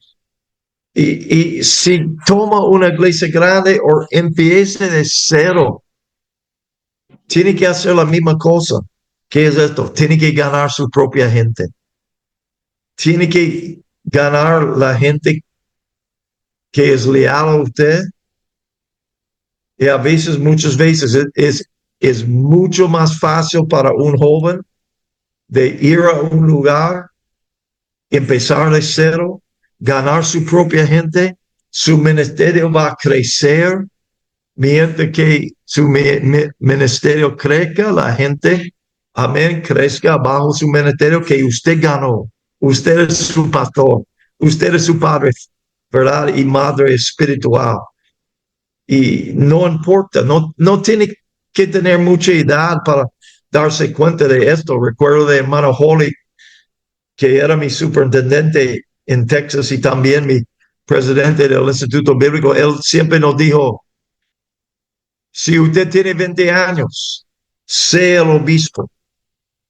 Y si toma una iglesia grande o empiece de cero, tiene que hacer la misma cosa. ¿Qué es esto? Tiene que ganar su propia gente. Tiene que ganar la gente que es leal a usted. Y a veces, muchas veces, es mucho más fácil para un joven de ir a un lugar, empezar de cero, ganar su propia gente. Su ministerio va a crecer. Mientras que su ministerio crezca, la gente, amén, crezca bajo su ministerio que usted ganó. Usted es su pastor. Usted es su padre, ¿verdad? Y madre espiritual. Y no importa, no tiene que tener mucha edad para darse cuenta de esto. Recuerdo de hermano Holly, que era mi superintendente en Texas y también mi presidente del Instituto Bíblico. Él siempre nos dijo, si usted tiene 20 años, sea el obispo.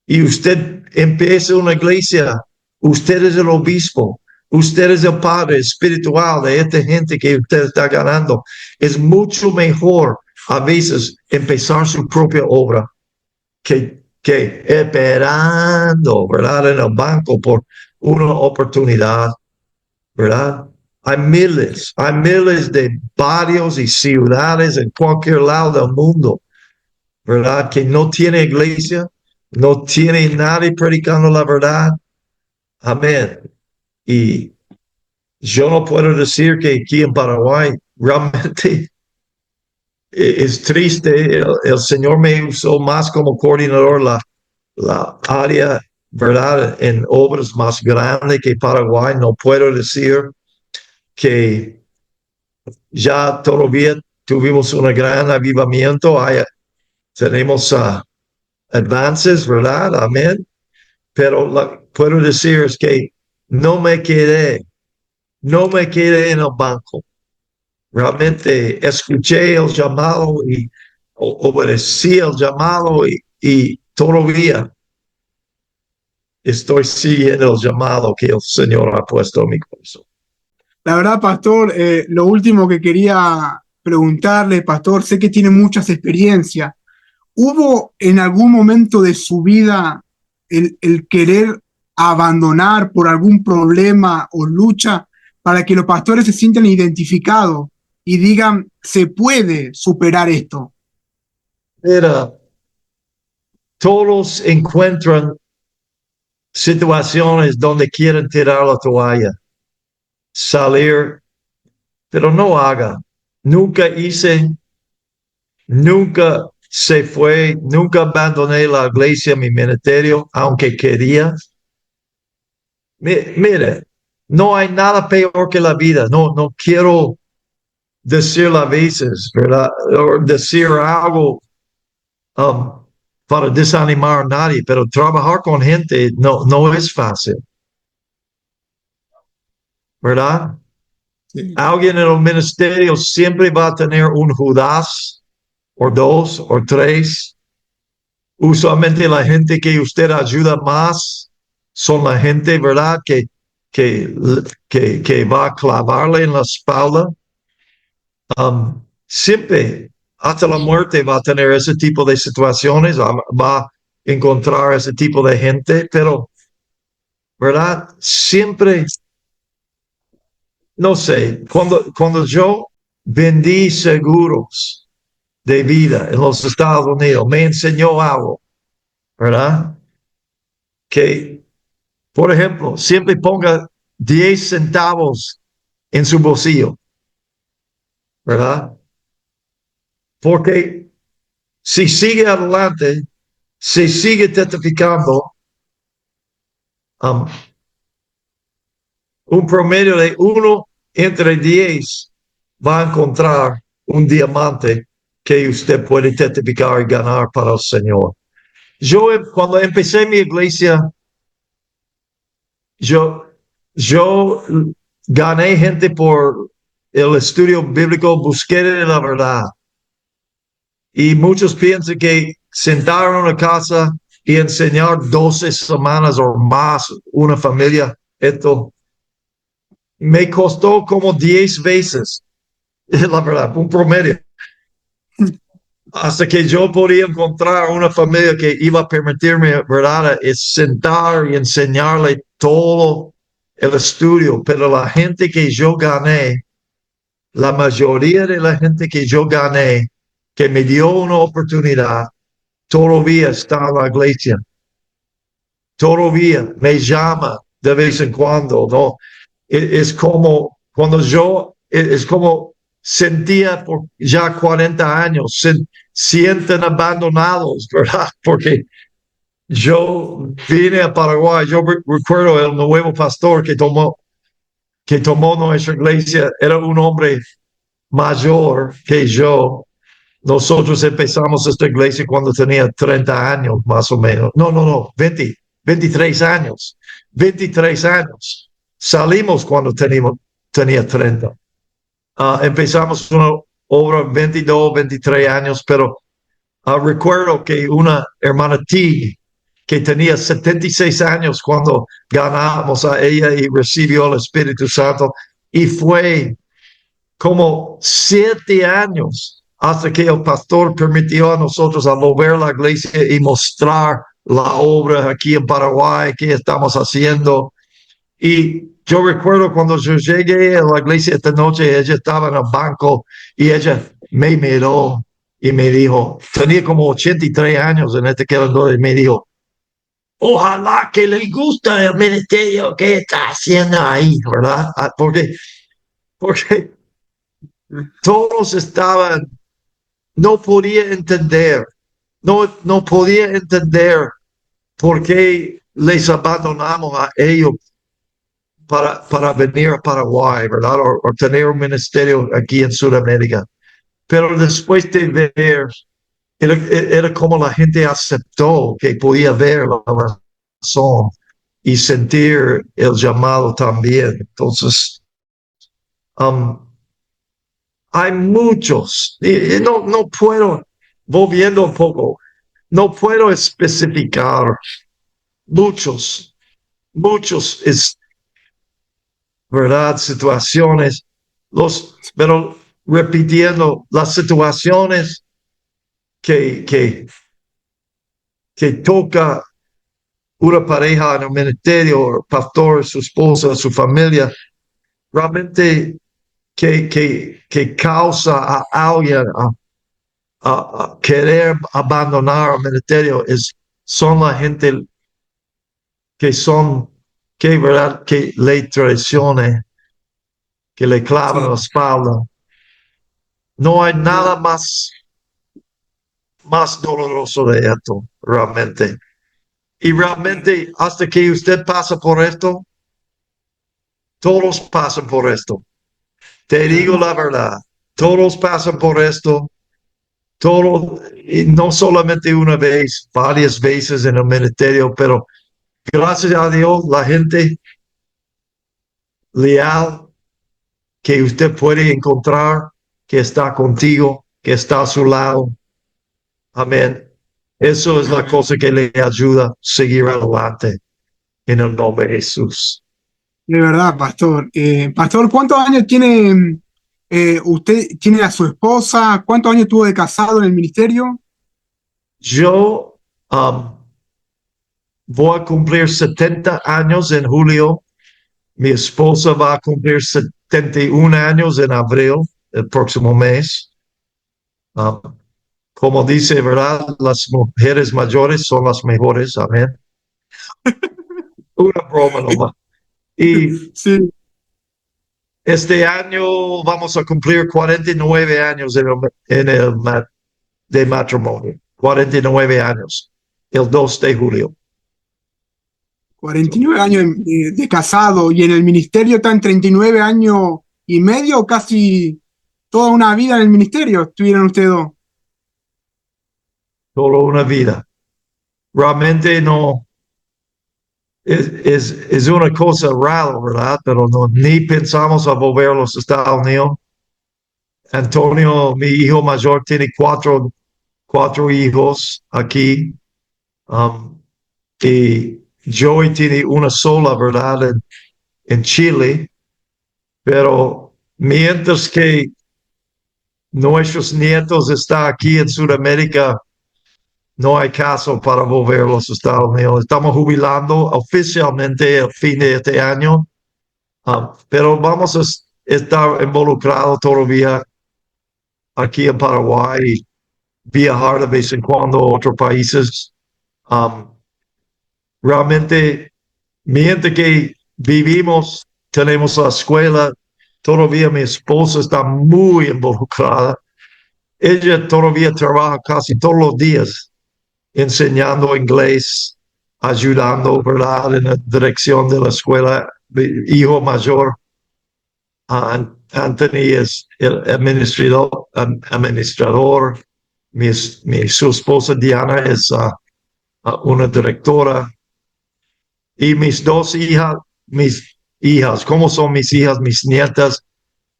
Y usted empieza una iglesia, usted es el obispo. Usted es el padre espiritual de esta gente que usted está ganando. Es mucho mejor a veces empezar su propia obra que esperando, ¿verdad? En el banco por una oportunidad, ¿verdad? Hay miles de barrios y ciudades en cualquier lado del mundo, ¿verdad? Que no tiene iglesia, no tiene nadie predicando la verdad. Amén. Y yo no puedo decir que aquí en Paraguay realmente es triste. El Señor me usó más como coordinador la área, ¿verdad? En obras más grandes que Paraguay. No puedo decir que ya todavía tuvimos un gran avivamiento. Tenemos avances, ¿verdad? Amén. Pero puedo decir es que no me quedé en el banco. Realmente escuché el llamado y obedecí el llamado y todavía estoy siguiendo el llamado que el Señor ha puesto en mi corazón. La verdad, pastor, lo último que quería preguntarle, pastor, sé que tiene muchas experiencias. ¿Hubo en algún momento de su vida el querer abandonar por algún problema o lucha para que los pastores se sientan identificados y digan, se puede superar esto? Mira, todos encuentran situaciones donde quieren tirar la toalla, salir, pero no haga. Nunca hice, nunca se fue, nunca abandoné la iglesia, mi ministerio, aunque quería. Mire, no hay nada peor que la vida. No quiero decir a veces, ¿verdad? O decir algo um, para desanimar a nadie, pero trabajar con gente no es fácil, ¿verdad? Sí. Alguien en el ministerio siempre va a tener un Judas, o dos, o tres. Usualmente la gente que usted ayuda más son la gente, ¿verdad? Que, que va a clavarle en la espalda. Siempre, hasta la muerte, va a tener ese tipo de situaciones, va a encontrar ese tipo de gente, pero, ¿verdad? Siempre, no sé, cuando yo vendí seguros de vida en los Estados Unidos, me enseñó algo, ¿verdad? Que, por ejemplo, siempre ponga 10 centavos en su bolsillo, ¿verdad? Porque si sigue adelante, si sigue testificando, um, un promedio de 1 entre 10 va a encontrar un diamante que usted puede testificar y ganar para el Señor. Yo, cuando empecé mi iglesia, yo gané gente por el estudio bíblico, búsqueda de la verdad. Y muchos piensan que sentar en una casa y enseñar 12 semanas o más una familia, esto me costó como 10 veces, la verdad, un promedio. Hasta que yo podía encontrar una familia que iba a permitirme, ¿verdad?, es sentar y enseñarle todo el estudio. Pero la gente que yo gané, la mayoría de la gente que yo gané, que me dio una oportunidad, todavía está en la iglesia. Todavía me llama de vez en cuando, ¿no? Es como cuando yo, es como sentía por ya 40 años, se sienten abandonados, ¿verdad? Porque yo vine a Paraguay, yo recuerdo el nuevo pastor que tomó nuestra iglesia, era un hombre mayor que yo. Nosotros empezamos esta iglesia cuando tenía 30 años, más o menos. No, 23 años. 23 años. Salimos cuando tenía 30. Empezamos una obra 22, 23 años, pero recuerdo que una hermana T, que tenía 76 años cuando ganamos a ella y recibió el Espíritu Santo, y fue como 7 años hasta que el pastor permitió a nosotros a volver a la iglesia y mostrar la obra aquí en Paraguay que estamos haciendo. Y yo recuerdo cuando yo llegué a la iglesia esta noche, ella estaba en el banco y ella me miró y me dijo, tenía como 83 años en este calendario, y me dijo, ojalá que le guste el ministerio que está haciendo ahí, ¿verdad? Porque todos estaban, no podía entender, no podía entender por qué les abandonamos a ellos para venir a Paraguay, ¿verdad? O tener un ministerio aquí en Sudamérica. Pero después de ver, era como la gente aceptó que podía ver la razón y sentir el llamado también. Entonces, hay muchos, y no puedo, volviendo un poco, no puedo especificar muchos, es verdad, situaciones, pero repitiendo las situaciones que toca una pareja en el ministerio, el pastor, su esposa, su familia, realmente que causa a alguien a querer abandonar el ministerio son la gente ¿verdad? Que le traicione, que le clavan Sí, la espalda. No hay nada más doloroso de esto, realmente. Y realmente, hasta que usted pasa por esto, todos pasan por esto. Te digo la verdad, todos pasan por esto, todos, y no solamente una vez, varias veces en el ministerio, pero gracias a Dios, la gente leal que usted puede encontrar, que está contigo, que está a su lado. Amén. Eso es la cosa que le ayuda a seguir adelante en el nombre de Jesús. de verdad, pastor. Pastor, ¿cuántos años tiene usted? ¿Tiene a su esposa? ¿Cuántos años tuvo de casado en el ministerio? Yo voy a cumplir 70 años en julio. Mi esposa va a cumplir 71 años en abril, el próximo mes. Um, como dice, ¿verdad? Las mujeres mayores son las mejores. Amén. Una broma nomás. Y Sí, este año vamos a cumplir 49 años de matrimonio. 49 años. El 2 de julio. 49 años de casado y en el ministerio están 39 años y medio, casi toda una vida en el ministerio, estuvieron ustedes dos. Toda una vida. Realmente no. Es una cosa rara, ¿verdad? Pero no, ni pensamos a volver a los Estados Unidos. Antonio, mi hijo mayor, tiene cuatro hijos aquí. Y Joey tiene una sola, ¿verdad? En Chile. Pero mientras que nuestros nietos están aquí en Sudamérica, no hay caso para volver a los Estados Unidos. Estamos jubilando oficialmente el fin de este año. Pero vamos a estar involucrados todavía aquí en Paraguay y viajar de vez en cuando a otros países. Realmente, mientras que vivimos, tenemos la escuela, todavía mi esposa está muy involucrada. Ella todavía trabaja casi todos los días enseñando inglés, ayudando, ¿verdad?, en la dirección de la escuela. Mi hijo mayor, Anthony, es el administrador. Su esposa Diana es una directora. Y mis hijas, ¿cómo son mis hijas? Mis nietas,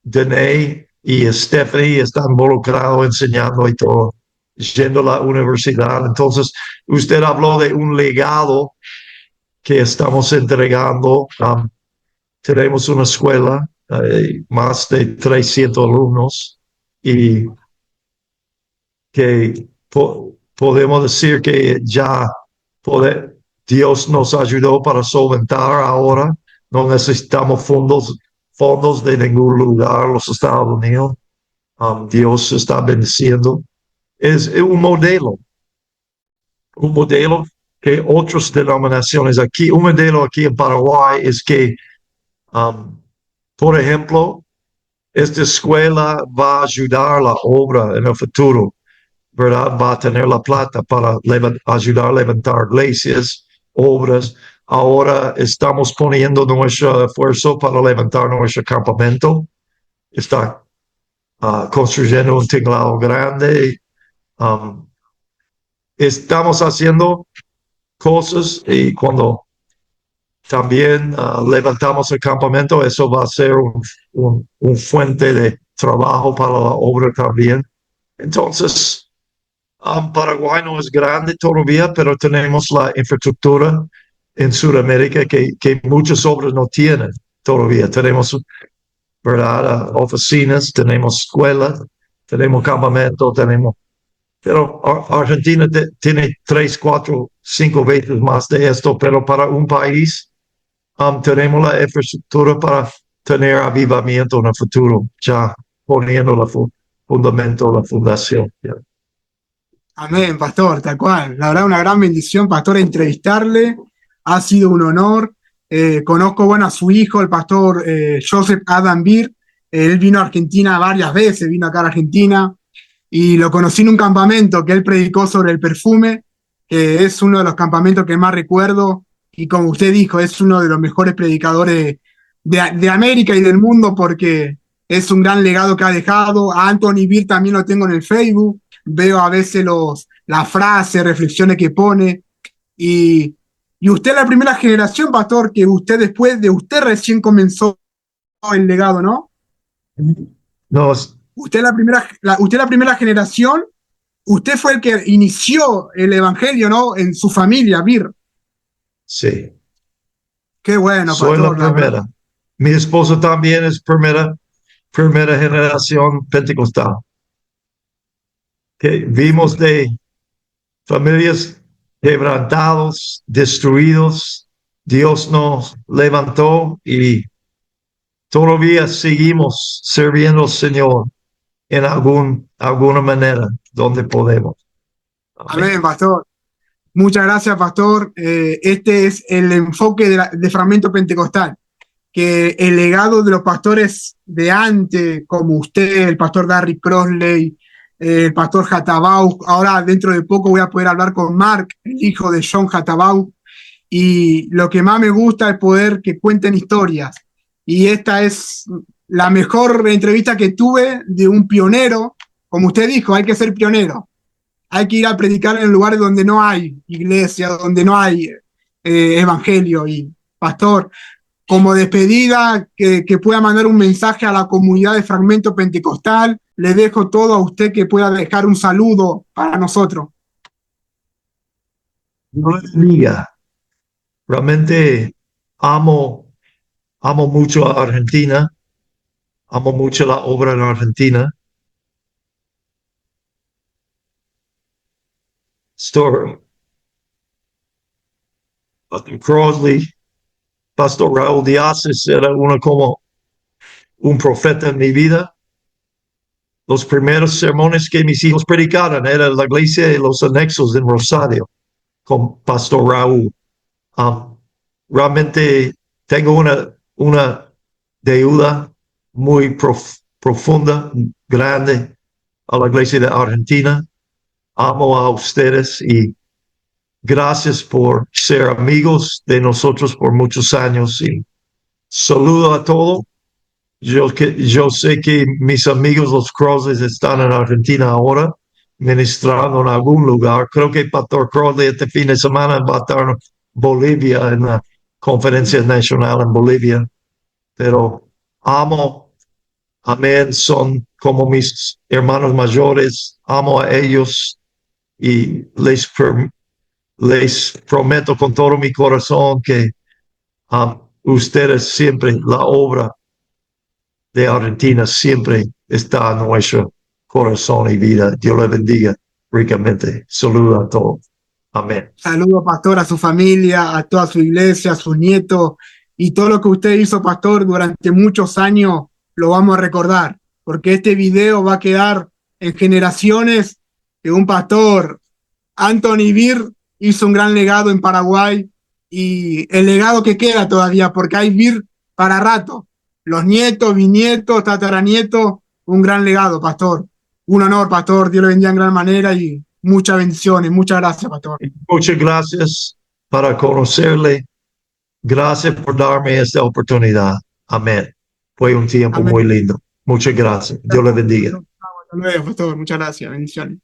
Danae y Stephanie, están involucrados enseñando y todo, yendo a la universidad. Entonces, usted habló de un legado que estamos entregando. Tenemos una escuela, más de 300 alumnos, y que podemos decir que ya Dios nos ayudó para solventar ahora. No necesitamos fondos de ningún lugar, los Estados Unidos. Dios está bendiciendo. Es un modelo que otras denominaciones aquí, un modelo aquí en Paraguay es que, por ejemplo, esta escuela va a ayudar a la obra en el futuro, ¿verdad? Va a tener la plata para ayudar a levantar iglesias, obras. Ahora estamos poniendo nuestro esfuerzo para levantar nuestro campamento. Está construyendo un tinglado grande. Estamos haciendo cosas y cuando también levantamos el campamento, eso va a ser un fuente de trabajo para la obra también. Entonces, Paraguay no es grande todavía, pero tenemos la infraestructura en Sudamérica que muchas obras no tienen todavía. Tenemos, ¿verdad? Oficinas, tenemos escuelas, tenemos campamento, pero Argentina tiene 3, 4, 5 veces más de esto, pero para un país tenemos la infraestructura para tener avivamiento en el futuro, ya poniendo fundamento, la fundación. Yeah. Amén, pastor, tal cual. La verdad, una gran bendición, pastor, entrevistarle. Ha sido un honor. Conozco, bueno, a su hijo, el pastor Joseph Adam Beer. Él vino a Argentina varias veces, vino acá a Argentina, y lo conocí en un campamento que él predicó sobre el perfume, que es uno de los campamentos que más recuerdo, y como usted dijo, es uno de los mejores predicadores de América y del mundo, porque es un gran legado que ha dejado. A Anthony Beer también lo tengo en el Facebook, veo a veces las frases, reflexiones que pone, y usted es la primera generación, pastor, que usted después de usted recién comenzó el legado, ¿no? No, Usted es usted es la primera generación, usted fue el que inició el evangelio, ¿no? En su familia, Vir. sí. Qué bueno, Soy pastor, la primera. Mi esposa también es primera generación pentecostal. Que vimos de familias quebrantados, destruidos. Dios nos levantó y todavía seguimos sirviendo al Señor en alguna manera donde podemos. Amén, pastor. Muchas gracias, pastor. Este es el enfoque de Fragmento Pentecostal, que el legado de los pastores de antes, como usted, el pastor Darry Crossley, el pastor Hatabau, ahora dentro de poco voy a poder hablar con Mark, el hijo de John Hatabau, y lo que más me gusta es poder que cuenten historias. Y esta es la mejor entrevista que tuve de un pionero. Como usted dijo, hay que ser pionero. Hay que ir a predicar en lugares donde no hay iglesia, donde no hay evangelio. Y pastor, como despedida, que pueda mandar un mensaje a la comunidad de Fragmento Pentecostal, le dejo todo a usted, que pueda dejar un saludo para nosotros. No les diga, realmente amo mucho a Argentina, amo mucho la obra en Argentina. Pastor Crossley, Pastor Raúl Díaz era uno como un profeta en mi vida. Los primeros sermones que mis hijos predicaron era la iglesia de los anexos en Rosario con Pastor Raúl. Realmente tengo una deuda muy profunda, grande a la iglesia de Argentina. Amo a ustedes y gracias por ser amigos de nosotros por muchos años. Y saludo a todos. Yo sé que mis amigos los Crosleys están en Argentina ahora, ministrando en algún lugar. Creo que Pastor Crosley este fin de semana va a estar en Bolivia, en la conferencia nacional en Bolivia. Pero amo, amén, son como mis hermanos mayores, amo a ellos y les prometo con todo mi corazón que ustedes siempre, la obra de Argentina siempre está en nuestro corazón y vida. Dios le bendiga ricamente. Saludos a todos. Amén. Saludos, pastor, a su familia, a toda su iglesia, a sus nietos, y todo lo que usted hizo, pastor, durante muchos años, lo vamos a recordar, porque este video va a quedar en generaciones que un pastor, Anthony Beer, hizo un gran legado en Paraguay, y el legado que queda todavía, porque hay Beer para rato. Los nietos, bisnietos, tataranietos, un gran legado, pastor. Un honor, pastor. Dios le bendiga en gran manera y muchas bendiciones. Muchas gracias, pastor. Muchas gracias para conocerle. Gracias por darme esta oportunidad. Amén. Fue un tiempo muy lindo. Muchas gracias. Dios le bendiga. Hasta luego, pastor. Muchas gracias. Bendiciones.